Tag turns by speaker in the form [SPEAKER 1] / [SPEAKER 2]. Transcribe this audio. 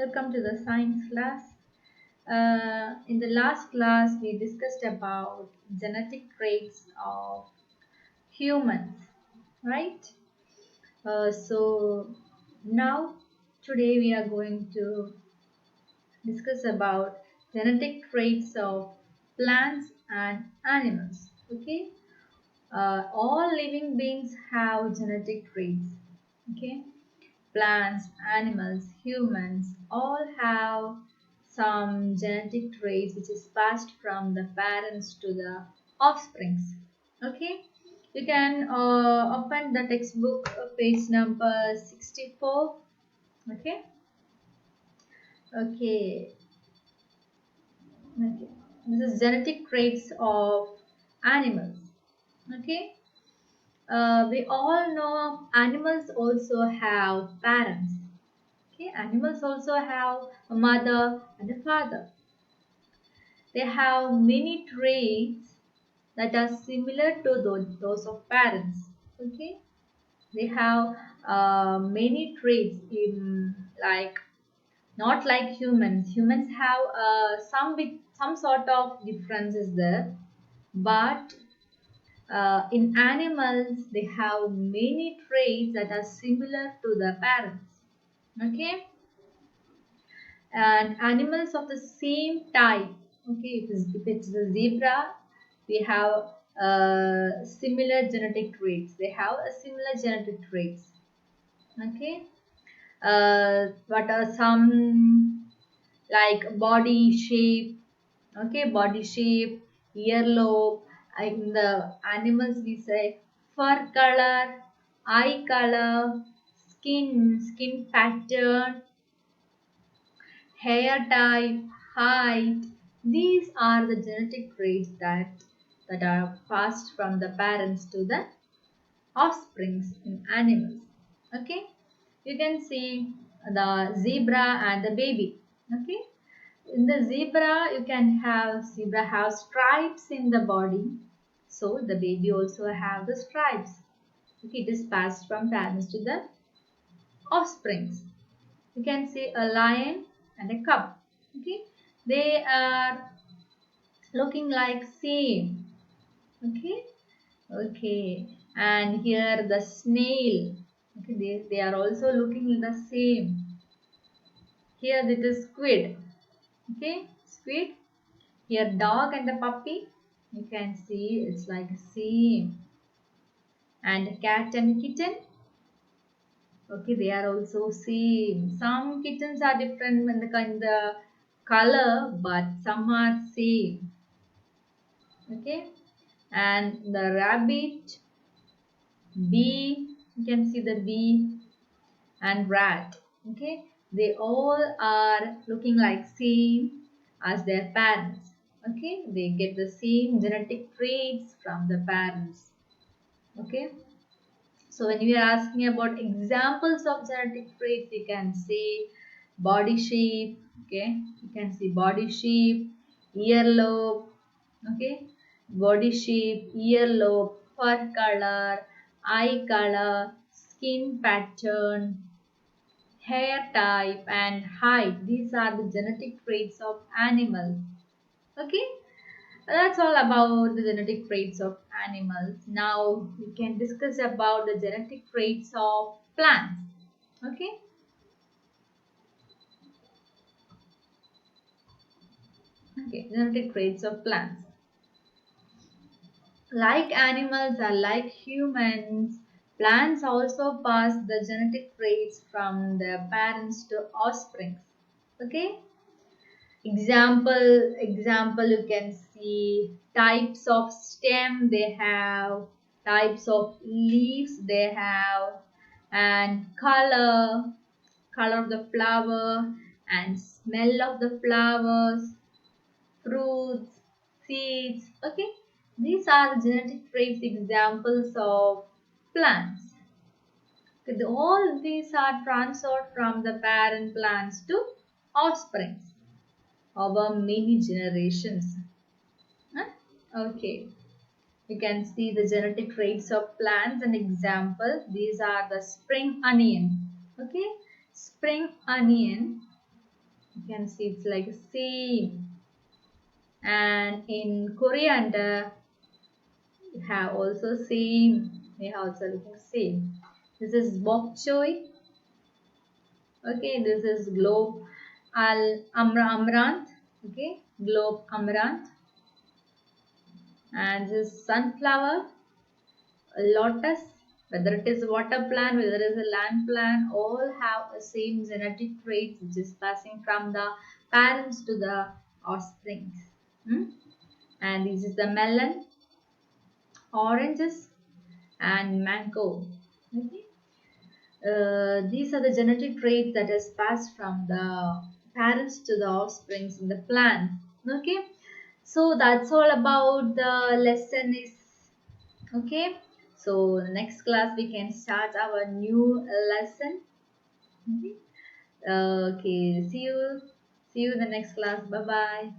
[SPEAKER 1] Welcome to the science class. In the last class, we discussed about genetic traits of humans, right? So now, today we are going to discuss about genetic traits of plants and animals. Okay, all living beings have genetic traits. Okay, plants, animals, humans all have some genetic traits which is passed from the parents to the offsprings. Okay, you can open the textbook page number 64. Okay, okay, okay. This is genetic traits of animals. Okay, we all know animals also have parents. Okay, animals also have a mother and a father. They have many traits that are similar to those of parents. Okay, they have many traits in like not like humans. Humans have some sort of differences there, but in animals they have many traits that are similar to the parents. Okay, and animals of the same type. Okay, if it's a zebra, we have similar genetic traits. They have a similar genetic traits. Okay, what are some like body shape? Okay, body shape, earlobe. In the animals we say fur color, eye color, skin pattern, hair type, height. These are the genetic traits that are passed from the parents to the offsprings in animals. Okay, you can see the zebra and the baby. Okay, in the zebra have stripes in the body, so the baby also have the stripes. Okay, it is passed from parents to the offsprings. You can see a lion and a cub. Okay, they are looking like same. Okay, okay, and here the snail. Okay, they are also looking the same. Here it is squid. Okay, squid. Here dog and the puppy. You can see it's like same. And cat and kitten. Okay, they are also same. Some kittens are different in the color, but some are same. Okay, and the rabbit, bee, you can see the bee, and rat. Okay, they all are looking like same as their parents. Okay, they get the same genetic traits from the parents. Okay, so when we are asking about examples of genetic traits, we can say body shape. Okay, you can see body shape, earlobe. Okay, body shape, earlobe, fur color, eye color, skin pattern, hair type, and height. These are the genetic traits of animals. Okay, that's all about the genetic traits of animals. Now we can discuss about the genetic traits of plants. Okay, okay, genetic traits of plants. Like animals or like humans, plants also pass the genetic traits from their parents to offspring. Okay, example you can see types of stem they have, types of leaves they have, and color of the flower, and smell of the flowers, fruits, seeds. Okay, these are genetic traits examples of plants. Okay, all these are transferred from the parent plants to offspring over many generations. Huh? Okay, you can see the genetic traits of plants and example. These are the spring onion. Okay, spring onion. You can see it's like same. And in coriander, we have also same. We have also looking same. This is bok choy. Okay, this is globe amaranth. Okay, globe amaranth. And this is sunflower, lotus. Whether it is water plant, whether it is a land plant, all have the same genetic traits which is passing from the parents to the offspring. Hmm? And this is the melon, oranges, and mango. Okay. These are the genetic traits that is passed from the parents to the offsprings in the plant. Okay, so that's all about the lesson is. Okay, so next class we can start our new lesson. Okay, okay, see you in the next class. Bye bye.